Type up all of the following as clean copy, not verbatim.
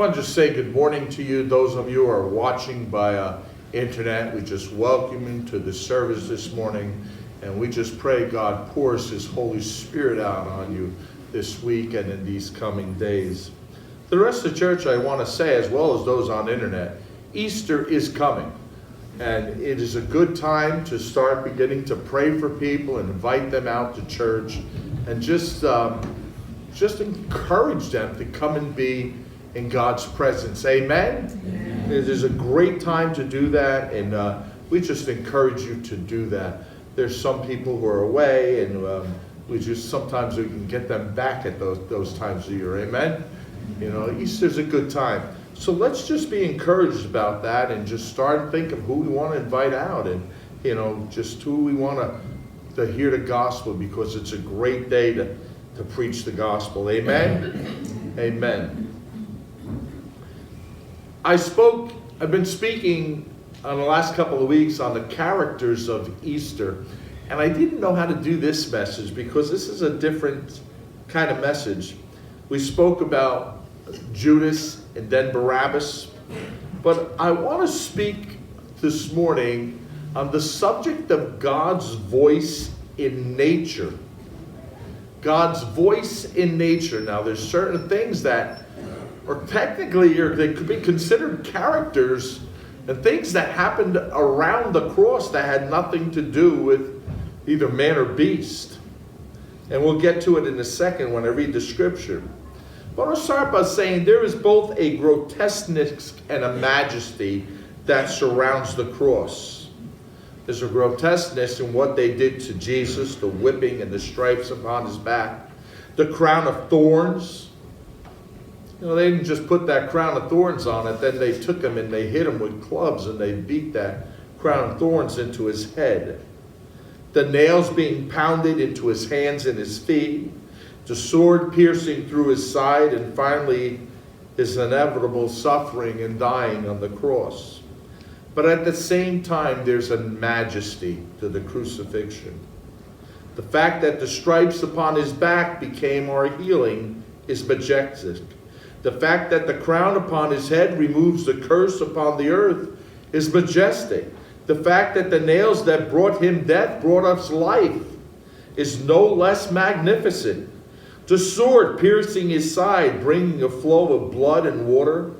I want to just say good morning to you. Those of you who are watching by internet, we just welcome you to the service this morning, and we just pray God pours His Holy Spirit out on you this week and in these coming days. The rest of the church, I want to say, as well as those on internet, Easter is coming, and it is a good time to start beginning to pray for people and invite them out to church, and just encourage them to come and be in God's presence. Amen? Amen. It is a great time to do that, and we just encourage you to do that. There's some people who are away, and sometimes we can get them back at those times of year. Amen? You know, Easter's a good time. So let's just be encouraged about that and just start and think of who we want to invite out, and just who we want to hear the gospel, because it's a great day to preach the gospel. Amen? Amen. I've been speaking on the last couple of weeks on the characters of Easter, and I didn't know how to do this message because this is a different kind of message. We spoke about Judas and then Barabbas, but I want to speak this morning on the subject of God's voice in nature. God's voice in nature. Now, there's certain things that or technically they could be considered characters and things that happened around the cross that had nothing to do with either man or beast. And we'll get to it in a second when I read the scripture. But I'll start by saying there is both a grotesqueness and a majesty that surrounds the cross. There's a grotesqueness in what they did to Jesus, the whipping and the stripes upon his back. The crown of thorns. They didn't just put that crown of thorns on it. Then they took him and they hit him with clubs and they beat that crown of thorns into his head. The nails being pounded into his hands and his feet. The sword piercing through his side, and finally his inevitable suffering and dying on the cross. But at the same time, there's a majesty to the crucifixion. The fact that the stripes upon his back became our healing is majestic. The fact that the crown upon his head removes the curse upon the earth is majestic. The fact that the nails that brought him death brought us life is no less magnificent. The sword piercing his side, bringing a flow of blood and water,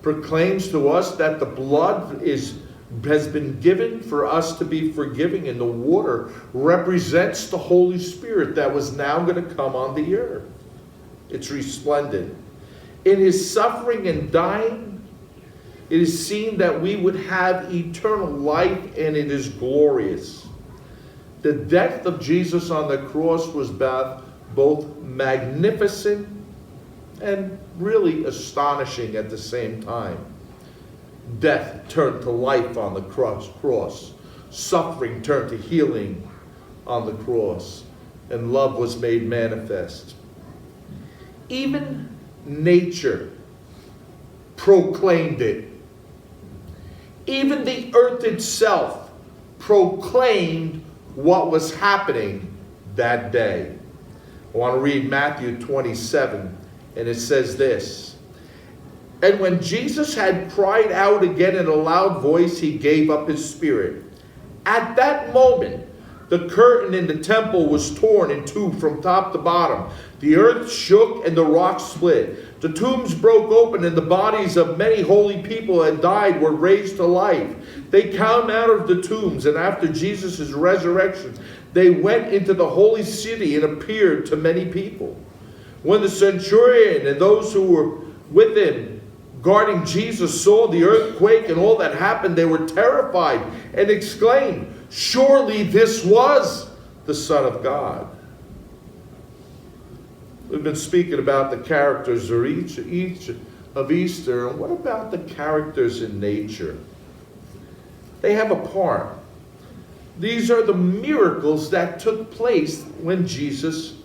proclaims to us that the blood has been given for us to be forgiving, and the water represents the Holy Spirit that was now going to come on the earth. It's resplendent. In his suffering and dying, it is seen that we would have eternal life, and it is glorious. The death of Jesus on the cross was both magnificent and really astonishing at the same time. Death turned to life on the cross. Suffering turned to healing on the cross. And love was made manifest. Even nature proclaimed it. Even the earth itself proclaimed what was happening that day. I want to read Matthew 27, and it says this. And when Jesus had cried out again in a loud voice, he gave up his spirit. At that moment, the curtain in the temple was torn in two from top to bottom. The earth shook and the rocks split. The tombs broke open, and the bodies of many holy people who had died were raised to life. They came out of the tombs, and after Jesus' resurrection, they went into the holy city and appeared to many people. When the centurion and those who were with him guarding Jesus saw the earthquake and all that happened, they were terrified and exclaimed, "Surely this was the Son of God." We've been speaking about the characters of each of Easter, and what about the characters in nature? They have a part. These are the miracles that took place when Jesus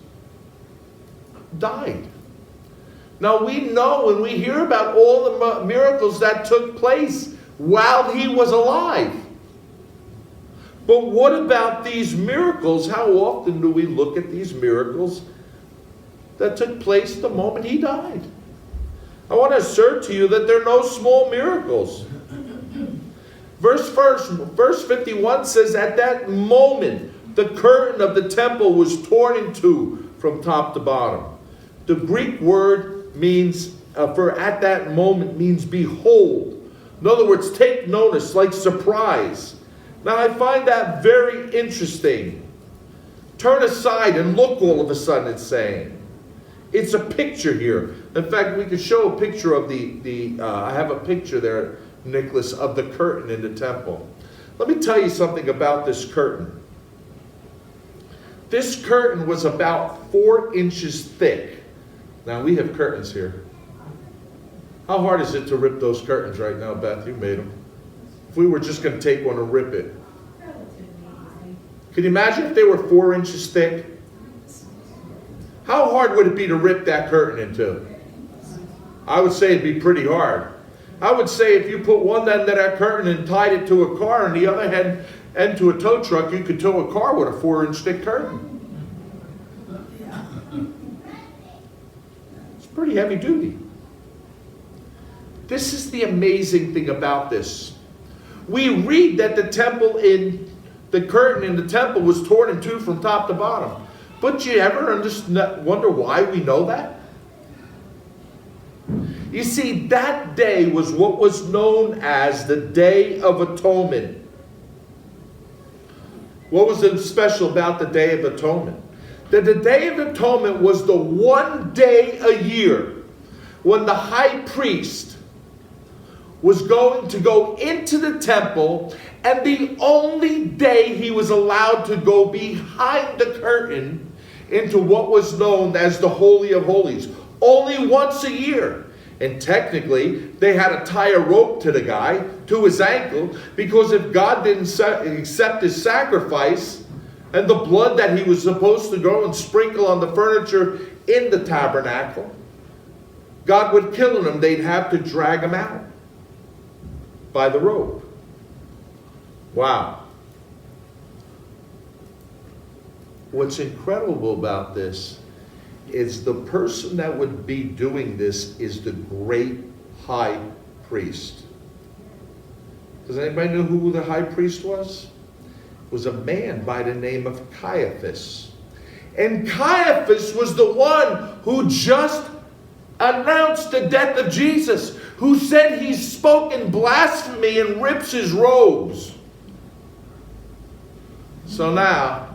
died. Now we know and we hear about all the miracles that took place while he was alive. But what about these miracles? How often do we look at these miracles that took place the moment he died? I want to assert to you that they're no small miracles. Verse 51 says, at that moment, the curtain of the temple was torn in two from top to bottom. The Greek word means, for at that moment, means behold. In other words, take notice, like surprise. Now I find that very interesting. Turn aside and look, all of a sudden it's saying. It's a picture here. In fact, we could show a picture of I have a picture there, Nicholas, of the curtain in the temple. Let me tell you something about this curtain. This curtain was about 4 inches thick. Now, we have curtains here. How hard is it to rip those curtains right now, Beth? You made them. If we were just going to take one and rip it. Can you imagine if they were 4 inches thick? How hard would it be to rip that curtain in two? I would say it'd be pretty hard. I would say if you put one end of that curtain and tied it to a car and the other end to a tow truck, you could tow a car with a 4-inch thick curtain. It's pretty heavy duty. This is the amazing thing about this. We read that the curtain in the temple was torn in two from top to bottom. But do you ever wonder why we know that? You see, that day was what was known as the Day of Atonement. What was so special about the Day of Atonement? That the Day of Atonement was the one day a year when the high priest was going to go into the temple And the only day he was allowed to go behind the curtain into what was known as the Holy of Holies. Only once a year. And technically, they had to tie a rope to the guy, to his ankle, because if God didn't accept his sacrifice, and the blood that he was supposed to go and sprinkle on the furniture in the tabernacle, God would kill him. They'd have to drag him out by the rope. Wow. What's incredible about this is the person that would be doing this is the great high priest. Does anybody know who the high priest was? It was a man by the name of Caiaphas. And Caiaphas was the one who just announced the death of Jesus, who said he's spoken blasphemy and rips his robes. So now,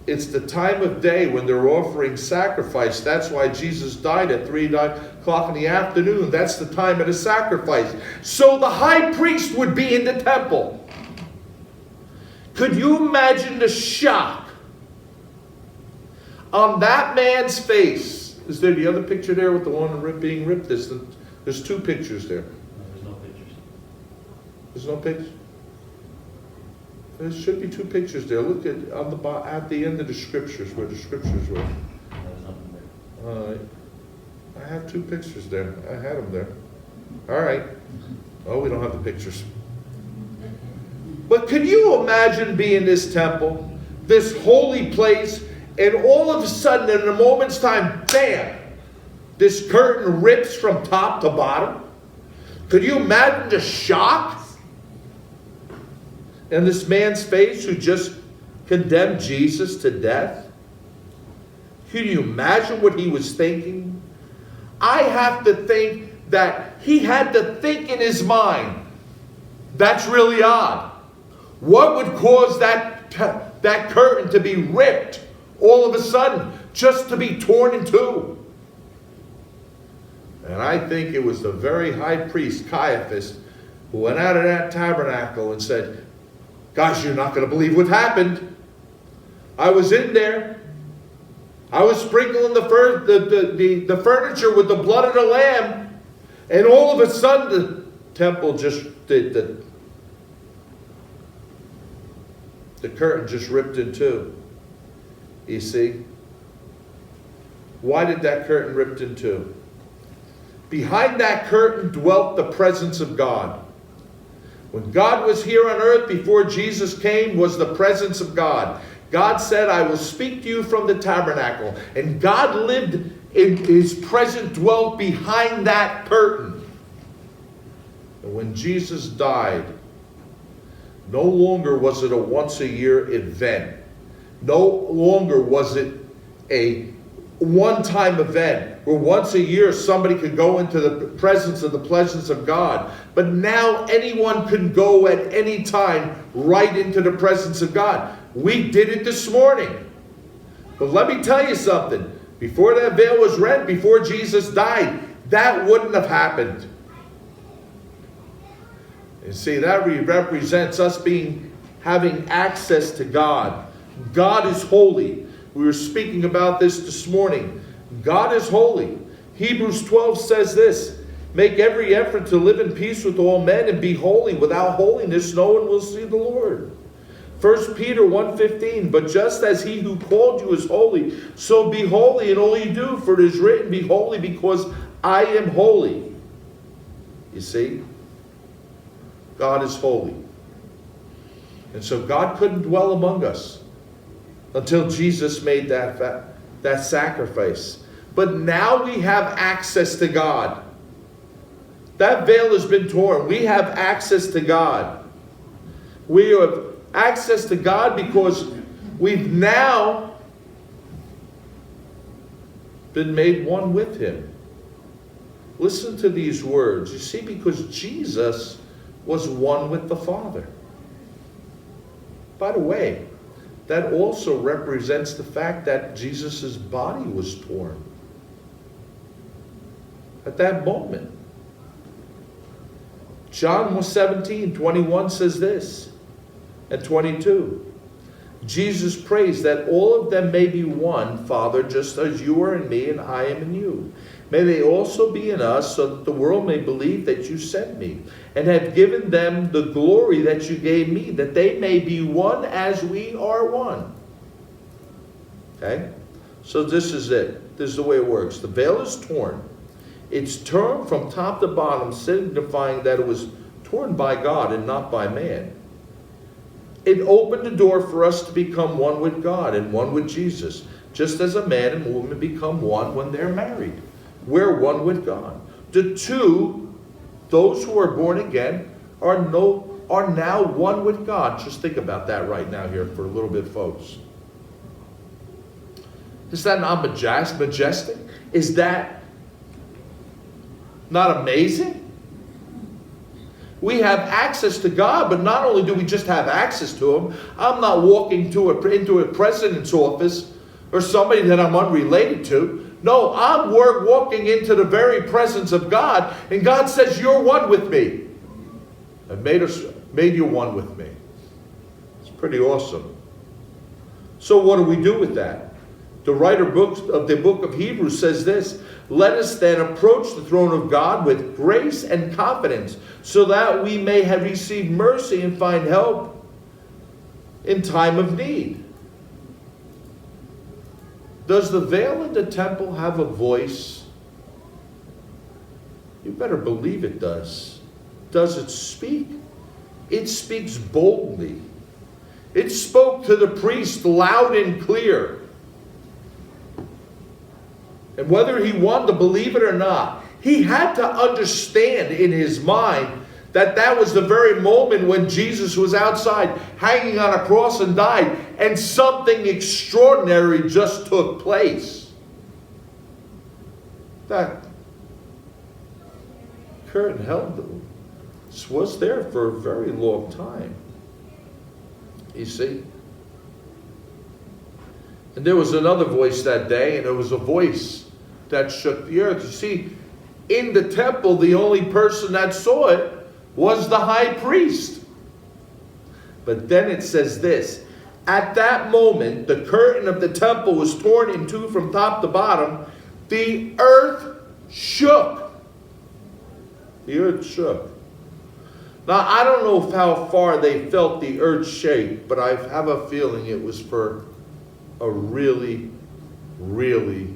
it's the time of day when they're offering sacrifice. That's why Jesus died at 3 o'clock in the afternoon. That's the time of the sacrifice. So the high priest would be in the temple. Could you imagine the shock on that man's face? Is there the other picture there with the one being ripped? There's two pictures there. There's no pictures. There's no picture? There should be two pictures there. Look at the end of the scriptures, where the scriptures were. There's nothing there. All right. I have two pictures there. I had them there. All right. Oh, we don't have the pictures. But can you imagine being in this temple, this holy place, and all of a sudden, in a moment's time, bam, this curtain rips from top to bottom? Could you imagine the shock in this man's face who just condemned Jesus to death? Can you imagine what he was thinking? I have to think that he had to think in his mind, that's really odd. What would cause that curtain to be ripped all of a sudden, just to be torn in two? And I think it was the very high priest, Caiaphas, who went out of that tabernacle and said, "Gosh, you're not going to believe what happened. I was in there. I was sprinkling the furniture with the blood of the Lamb. And all of a sudden, the temple just, the curtain just ripped in two." You see? Why did that curtain rip in two? Behind that curtain dwelt the presence of God. When God was here on earth before Jesus came, was the presence of God. God said, "I will speak to you from the tabernacle." And God lived in his presence, dwelt behind that curtain. And when Jesus died, no longer was it a once-a-year event. No longer was it a one-time event where once a year somebody could go into the presence of God. But now anyone can go at any time right into the presence of God. We did it this morning. But let me tell you something. Before that veil was rent, before Jesus died, that wouldn't have happened. You see, that represents us having access to God. God is holy. We were speaking about this morning. God is holy. Hebrews 12 says this: "Make every effort to live in peace with all men and be holy. Without holiness, no one will see the Lord." 1 Peter 1:15, "But just as he who called you is holy, so be holy in all you do, for it is written, 'Be holy because I am holy.'" You see? God is holy. And so God couldn't dwell among us until Jesus made that sacrifice. But now we have access to God. That veil has been torn. We have access to God. We have access to God because we've now been made one with him. Listen to these words. You see, because Jesus was one with the Father. By the way, that also represents the fact that Jesus' body was torn at that moment. John 17:21 says this: and 22. Jesus prays that all of them may be one, Father, just as you are in me and I am in you. May they also be in us, so that the world may believe that you sent me, and have given them the glory that you gave me, that they may be one as we are one. Okay? So this is it. This is the way it works. The veil is torn. It's torn from top to bottom, signifying that it was torn by God and not by man. It opened the door for us to become one with God and one with Jesus, just as a man and woman become one when they're married. We're one with God. The two, those who are born again, are now one with God. Just think about that right now here for a little bit, folks. Is that not majestic? Is that not amazing? We have access to God, but not only do we just have access to Him, I'm not walking into a president's office or somebody that I'm unrelated to. No, I'm walking into the very presence of God, and God says, you're one with me. I've made you one with me. It's pretty awesome. So what do we do with that? The writer of the book of Hebrews says this: let us then approach the throne of God with grace and confidence, so that we may have received mercy and find help in time of need. Does the veil in the temple have a voice? You better believe it does. Does it speak? It speaks boldly. It spoke to the priest loud and clear. And whether he wanted to believe it or not, he had to understand in his mind that that was the very moment when Jesus was outside hanging on a cross and died, and something extraordinary just took place. That curtain was there for a very long time. You see? And there was another voice that day, and it was a voice that shook the earth. You see, in the temple, the only person that saw it was the high priest. But then it says this: at that moment, the curtain of the temple was torn in two from top to bottom. The earth shook. The earth shook. Now, I don't know how far they felt the earth shake, but I have a feeling it was for a really, really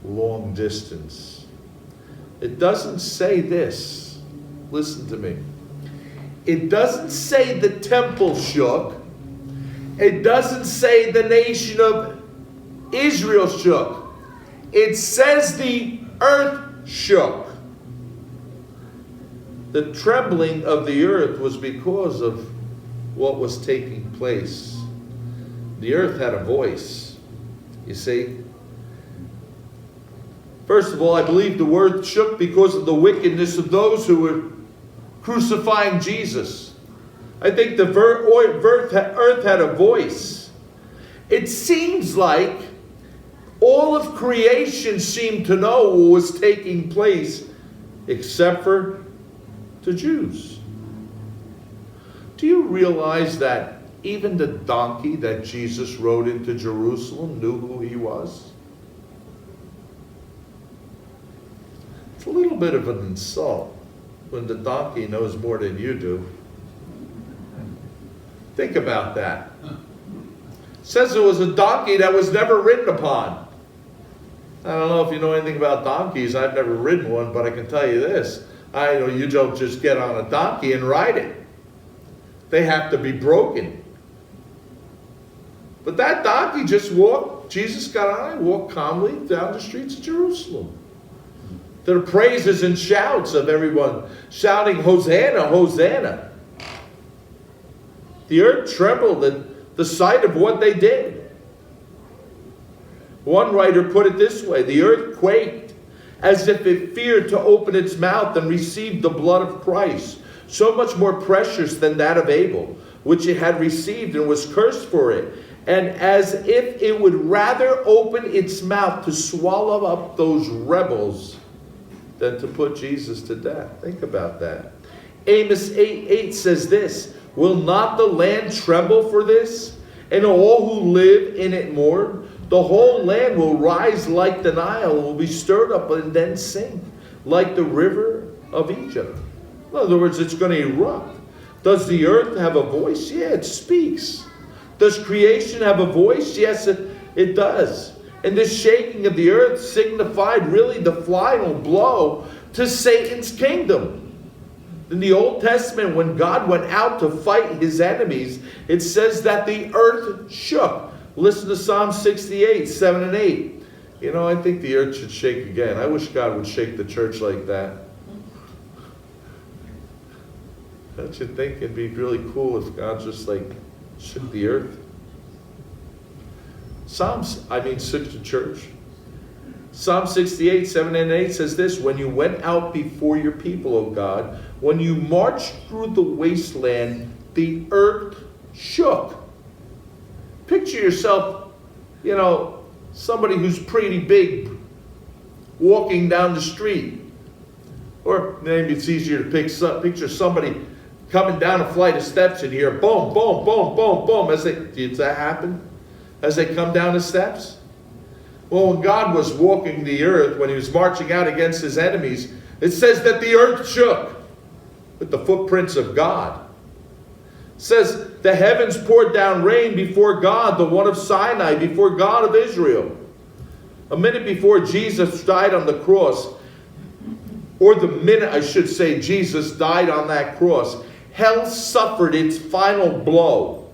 long distance. It doesn't say this. Listen to me. It doesn't say the temple shook. It doesn't say the nation of Israel shook. It says the earth shook. The trembling of the earth was because of what was taking place. The earth had a voice, you see. First of all, I believe the earth shook because of the wickedness of those who were crucifying Jesus. I think the earth had a voice. It seems like all of creation seemed to know what was taking place, except for the Jews. Do you realize that even the donkey that Jesus rode into Jerusalem knew who he was? It's a little bit of an insult when the donkey knows more than you do. Think about that. It says it was a donkey that was never ridden upon. I don't know if you know anything about donkeys. I've never ridden one, but I can tell you this. I know you don't just get on a donkey and ride it. They have to be broken. But that donkey just walked. Jesus got on and walked calmly down the streets of Jerusalem. To the praises and shouts of everyone shouting, Hosanna, Hosanna. The earth trembled at the sight of what they did. One writer put it this way: the earth quaked as if it feared to open its mouth and receive the blood of Christ, so much more precious than that of Abel, which it had received and was cursed for it, and as if it would rather open its mouth to swallow up those rebels than to put Jesus to death. Think about that. Amos 8:8 says this: Will not the land tremble for this, and all who live in it mourn? The whole land will rise like the Nile, will be stirred up and then sink, like the river of Egypt. In other words, it's going to erupt. Does the earth have a voice? Yeah, it speaks. Does creation have a voice? Yes, it does. And this shaking of the earth signified really the final blow to Satan's kingdom. In the Old Testament, when God went out to fight his enemies, it says that the earth shook. Listen to Psalm 68, 7 and 8. You know, I think the earth should shake again. I wish God would shake the church like that. Don't you think it'd be really cool if God just like shook the earth? Shook the church. Psalm 68, 7 and 8 says this: when you went out before your people, O God, when you marched through the wasteland, the earth shook. Picture yourself, you know, somebody who's pretty big walking down the street. Or maybe it's easier to picture somebody coming down a flight of steps and hear boom, boom, boom, boom, boom. Does that happen? As they come down the steps? Well, when God was walking the earth, when he was marching out against his enemies, it says that the earth shook with the footprints of God. It says the heavens poured down rain before God, the one of Sinai, before God of Israel. A minute before Jesus died on the cross, or the minute, I should say, Jesus died on that cross, hell suffered its final blow.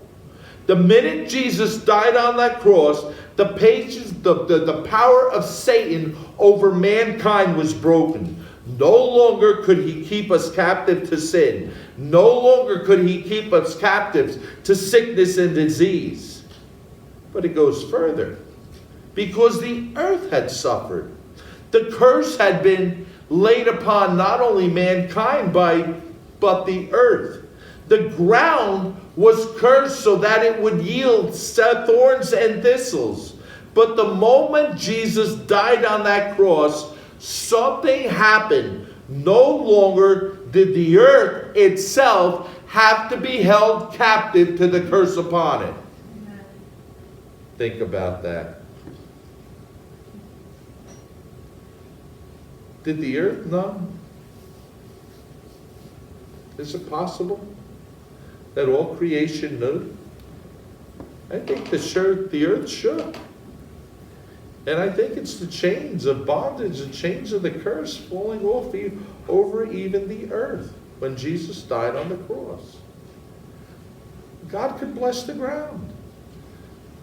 The minute Jesus died on that cross, the power of Satan over mankind was broken. No longer could he keep us captive to sin. No longer could he keep us captives to sickness and disease. But it goes further. Because the earth had suffered. The curse had been laid upon not only mankind but the earth. The ground was cursed so that it would yield thorns and thistles. But the moment Jesus died on that cross, something happened. No longer did the earth itself have to be held captive to the curse upon it. Amen. Think about that. Did the earth know? Is it possible that all creation knew? I think the earth shook. And I think it's the chains of bondage, the chains of the curse falling off over even the earth when Jesus died on the cross. God could bless the ground.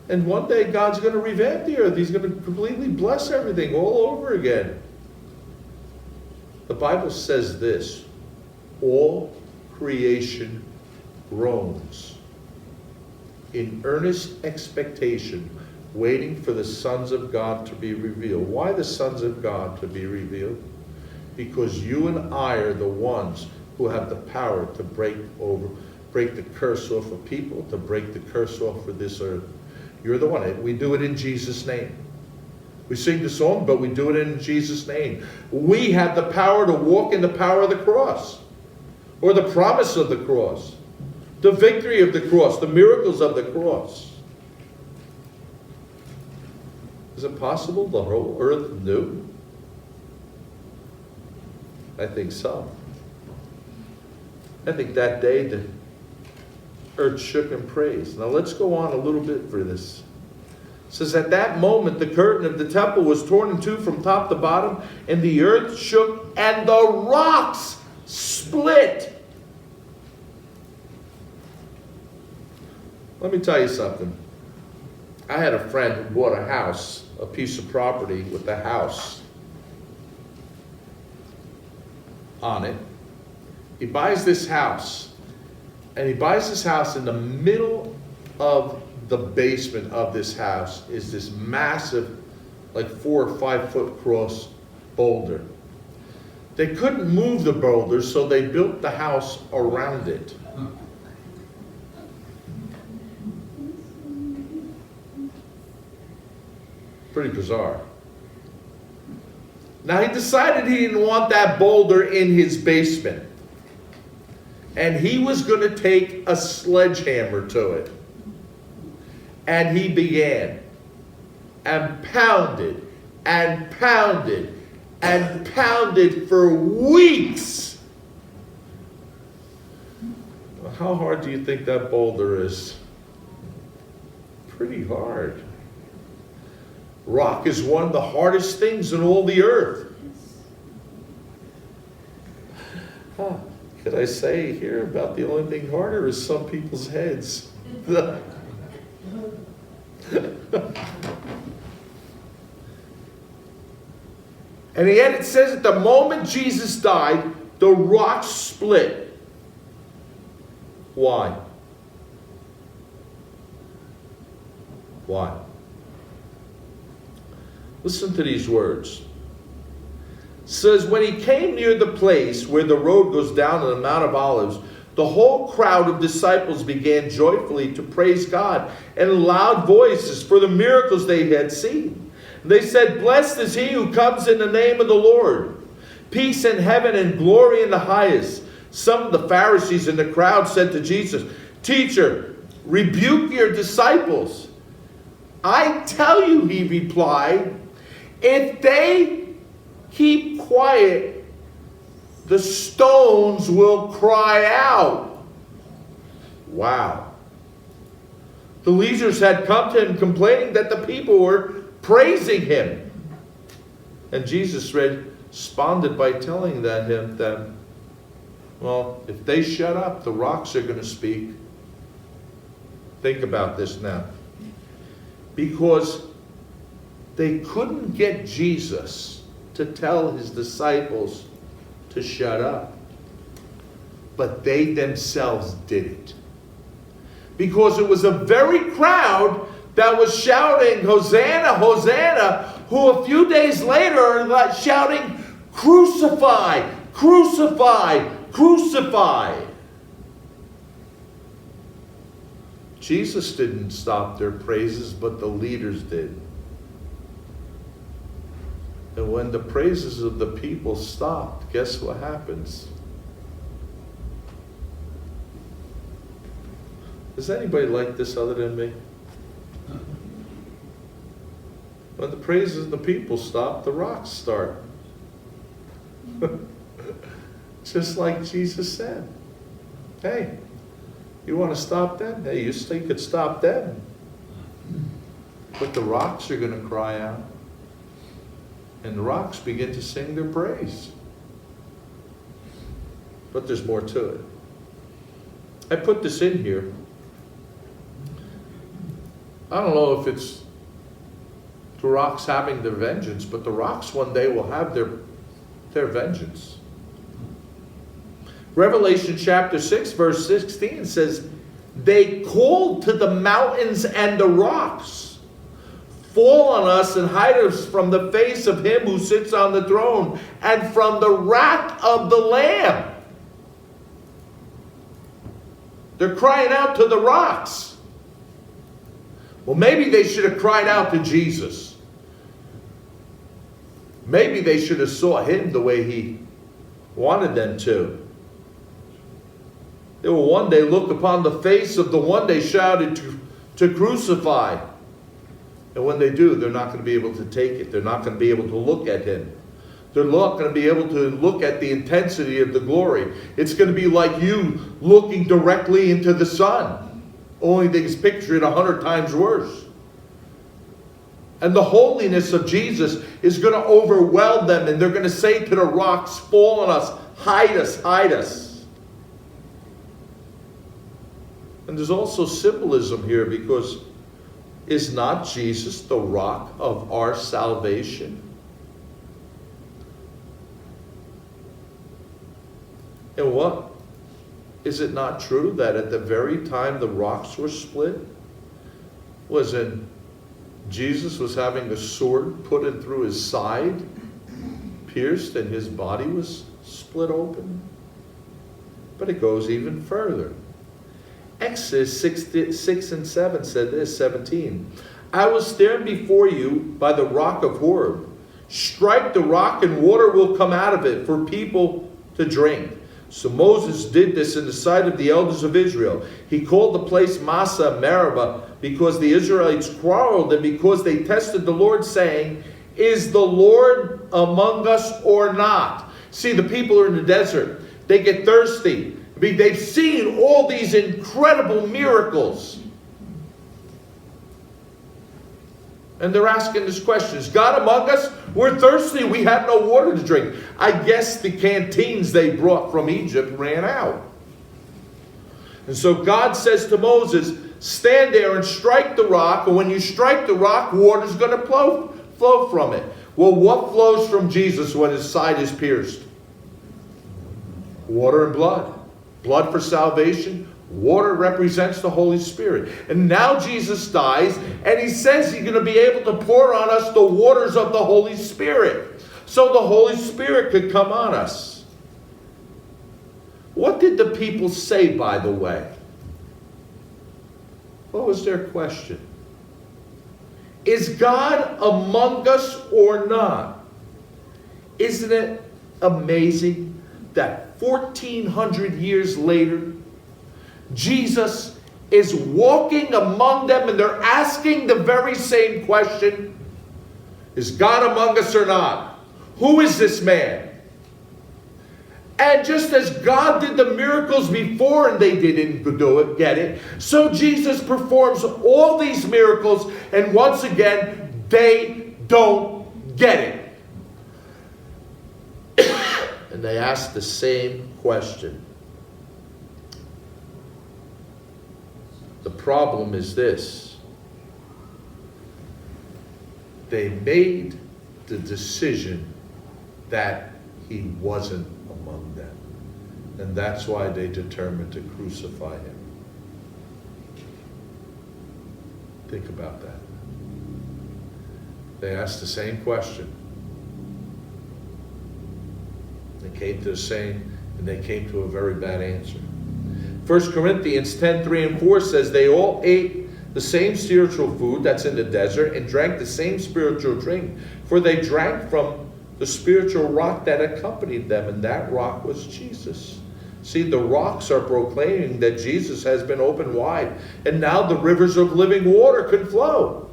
And one day God's going to revamp the earth. He's going to completely bless everything all over again. The Bible says this: all creation groans in earnest expectation, waiting for the sons of God to be revealed. Why the sons of God to be revealed? Because you and I are the ones who have the power to break the curse off of people, to break the curse off of this earth. You're the one. We do it in Jesus' name. We sing the song, but we do it in Jesus' name. We have the power to walk in the power of the cross, or the promise of the cross, the victory of the cross, the miracles of the cross. Is it possible the whole earth knew? I think so. I think that day the earth shook in praise. Now let's go on a little bit for this. It says, at that moment the curtain of the temple was torn in two from top to bottom, and the earth shook, and the rocks split. Let me tell you something. I had a friend who bought a house, a piece of property with a house on it. He buys this house, and he buys this house. In the middle of the basement of this house is this massive, like 4 or 5 foot cross boulder. They couldn't move the boulder, so they built the house around it. Pretty bizarre. Now he decided he didn't want that boulder in his basement. And he was going to take a sledgehammer to it. And he began and pounded and pounded and pounded for weeks. How hard do you think that boulder is? Pretty hard. Rock is one of the hardest things in all the earth. Could I say here about the only thing harder is some people's heads? And yet it says at the moment Jesus died, the rock split. Why? Why? Listen to these words. It says, when he came near the place where the road goes down to the Mount of Olives, the whole crowd of disciples began joyfully to praise God in loud voices for the miracles they had seen. They said, blessed is he who comes in the name of the Lord. Peace in heaven and glory in the highest. Some of the Pharisees in the crowd said to Jesus, Teacher, rebuke your disciples. I tell you, he replied, if they keep quiet, the stones will cry out. Wow. The leaders had come to him complaining that the people were praising him. And Jesus responded by telling them, well, if they shut up, the rocks are going to speak. Think about this now. Because they couldn't get Jesus to tell his disciples to shut up. But they themselves did it. Because it was a very crowd that was shouting, Hosanna, Hosanna, who a few days later are shouting, crucify, crucify, crucify. Jesus didn't stop their praises, but the leaders did. And when the praises of the people stopped, guess what happens? Is anybody like this other than me? When the praises of the people stop, the rocks start. Just like Jesus said. Hey, you want to stop them? Hey, you could stop them. But the rocks are going to cry out. And the rocks begin to sing their praise. But there's more to it. I put this in here. I don't know if it's the rocks having their vengeance, but the rocks one day will have their vengeance. Revelation chapter 6 verse 16 says, they called to the mountains and the rocks, fall on us and hide us from the face of him who sits on the throne and from the wrath of the Lamb. They're crying out to the rocks. Well, maybe they should have cried out to Jesus. Maybe they should have saw him the way he wanted them to. They will one day look upon the face of the one they shouted to crucify. And when they do, they're not going to be able to take it. They're not going to be able to look at him. They're not going to be able to look at the intensity of the glory. It's going to be like you looking directly into the sun. Only they can picture it 100 times worse. And the holiness of Jesus is going to overwhelm them. And they're going to say to the rocks, fall on us, hide us, hide us. And there's also symbolism here, because is not Jesus the rock of our salvation? And what? Is it not true that at the very time the rocks were split was in Jesus was having a sword put in through his side, pierced, and his body was split open? But it goes even further. Exodus 6 and 7 said this, 17. I will stand before you by the rock of Horeb. Strike the rock and water will come out of it for people to drink. So Moses did this in the sight of the elders of Israel. He called the place Massa Meribah because the Israelites quarreled and because they tested the Lord, saying, is the Lord among us or not? See, the people are in the desert. They get thirsty. They've seen all these incredible miracles. And they're asking this question, is God among us? We're thirsty. We have no water to drink. I guess the canteens they brought from Egypt ran out. And so God says to Moses, stand there and strike the rock. And when you strike the rock, water's going to flow from it. Well, what flows from Jesus when his side is pierced? Water and blood. Blood for salvation. Water represents the Holy Spirit. And now Jesus dies, and he says he's going to be able to pour on us the waters of the Holy Spirit, so the Holy Spirit could come on us. What did the people say, by the way? What was their question? Is God among us or not? Isn't it amazing that 1,400 years later, Jesus is walking among them and they're asking the very same question. Is God among us or not? Who is this man? And just as God did the miracles before and they didn't get it, so Jesus performs all these miracles and once again, they don't get it. And they ask the same question. The problem is this. They made the decision that he wasn't among them. And that's why they determined to crucify him. Think about that. They asked the same question. They came to the same, and they came to a very bad answer. 1 Corinthians 10:3-4 says they all ate the same spiritual food that's in the desert and drank the same spiritual drink, for they drank from the spiritual rock that accompanied them, and that rock was Jesus. See, the rocks are proclaiming that Jesus has been opened wide, and now the rivers of living water can flow.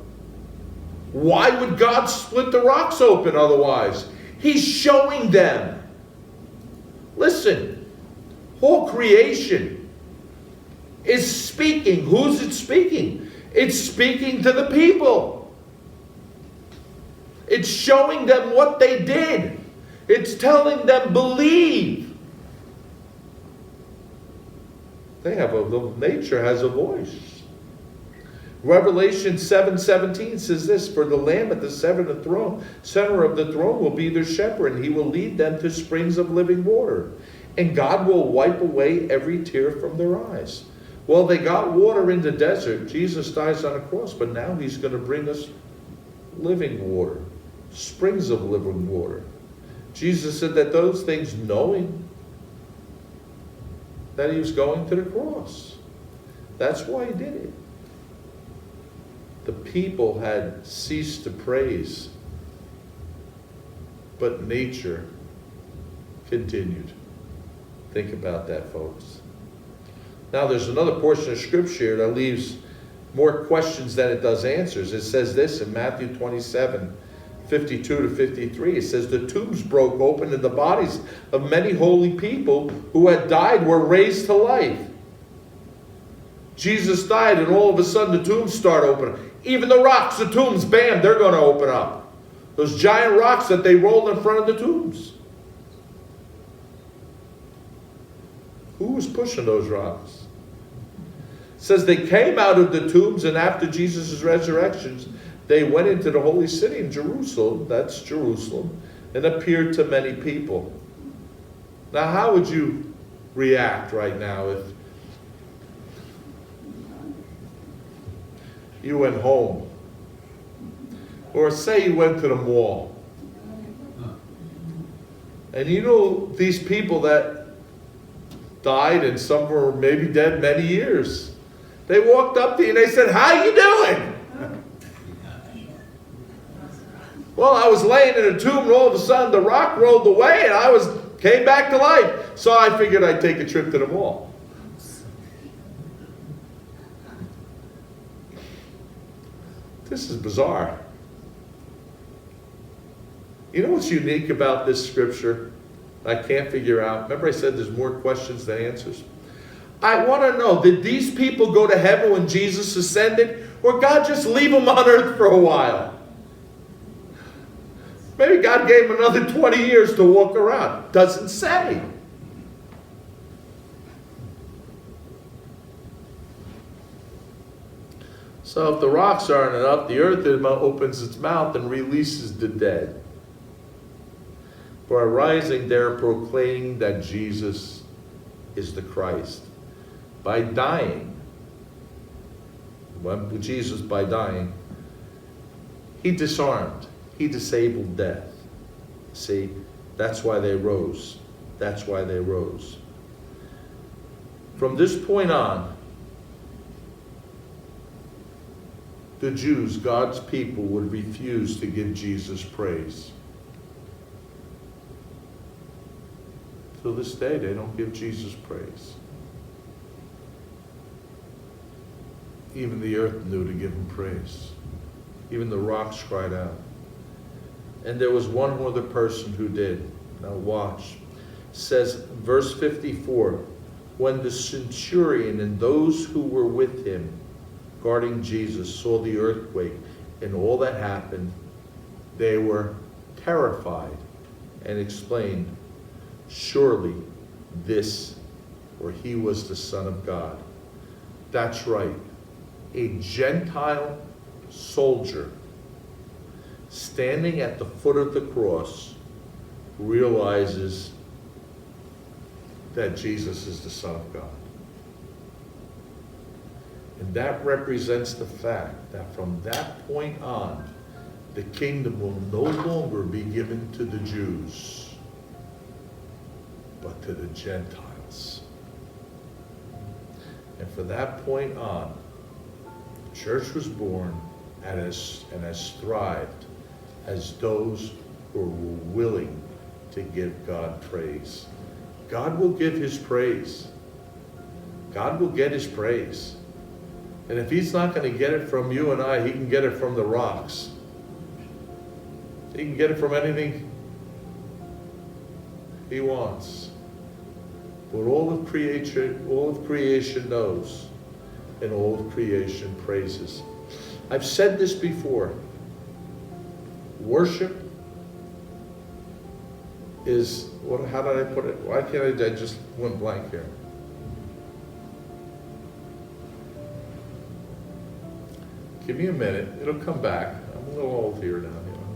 Why would God split the rocks open otherwise? He's showing them. Listen, whole creation is speaking. Who's it speaking? It's speaking to the people. It's showing them what they did. It's telling them, believe. They have nature has a voice. Revelation 7:17 says this, for the Lamb at the center of the throne will be their shepherd, and he will lead them to springs of living water. And God will wipe away every tear from their eyes. Well, they got water in the desert. Jesus dies on a cross, but now he's going to bring us living water, springs of living water. Jesus said that those things, knowing that he was going to the cross. That's why he did it. The people had ceased to praise, but nature continued. Think about that, folks. Now, there's another portion of Scripture that leaves more questions than it does answers. It says this in Matthew 27:52-53. It says, the tombs broke open and the bodies of many holy people who had died were raised to life. Jesus died and all of a sudden the tombs start opening. Even the rocks, the tombs, bam, they're going to open up. Those giant rocks that they rolled in front of the tombs. Who was pushing those rocks? It says they came out of the tombs, and after Jesus' resurrections, they went into the holy city in Jerusalem, that's Jerusalem, and appeared to many people. Now, how would you react right now if you went home? Or say you went to the mall. And you know these people that died, and some were maybe dead many years. They walked up to you and they said, how you doing? Well, I was laying in a tomb and all of a sudden the rock rolled away and I was Came back to life. So I figured I'd take a trip to the mall. This is bizarre. You know what's unique about this scripture? I can't figure out. Remember I said there's more questions than answers? I want to know, did these people go to heaven when Jesus ascended? Or God just leave them on earth for a while? Maybe God gave them another 20 years to walk around. Doesn't say. So if the rocks aren't enough, the earth opens its mouth and releases the dead. For arising there proclaiming that Jesus is the Christ. By dying, Jesus by dying, he disarmed, he disabled death. See, that's why they rose. That's why they rose. From this point on, the Jews, God's people, would refuse to give Jesus praise. To this day, they don't give Jesus praise. Even the earth knew to give him praise. Even the rocks cried out. And there was one other person who did. Now watch. It says, verse 54, when the centurion and those who were with him guarding Jesus saw the earthquake and all that happened, they were terrified and exclaimed, surely this, or he was the Son of God. That's right. A Gentile soldier standing at the foot of the cross realizes that Jesus is the Son of God. And that represents the fact that from that point on, the kingdom will no longer be given to the Jews, but to the Gentiles. And from that point on, the church was born and has thrived as those who were willing to give God praise. God will give his praise. God will get his praise. And if he's not going to get it from you and I, he can get it from the rocks. He can get it from anything he wants. But all of creation knows, and all of creation praises. I've said this before. Worship is, how did I put it? Why can't I just went blank here? Give me a minute. It'll come back. I'm a little old here now, you know.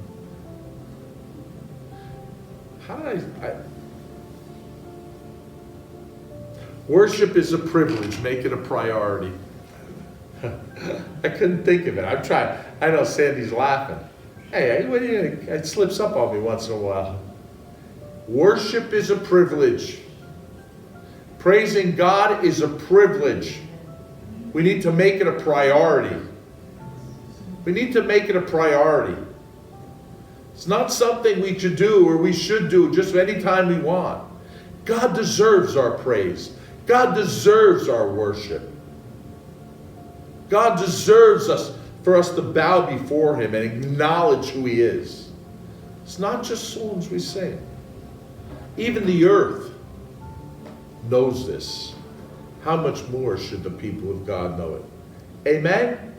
How did I worship is a privilege. Make it a priority. I couldn't think of it. I'm trying. I know Sandy's laughing. Hey, it slips up on me once in a while. Worship is a privilege. Praising God is a privilege. We need to make it a priority. We need to make it a priority. It's not something we should do or we should do just anytime we want. God deserves our praise. God deserves our worship. God deserves for us to bow before him and acknowledge who he is. It's not just songs we sing. Even the earth knows this. How much more should the people of God know it? Amen?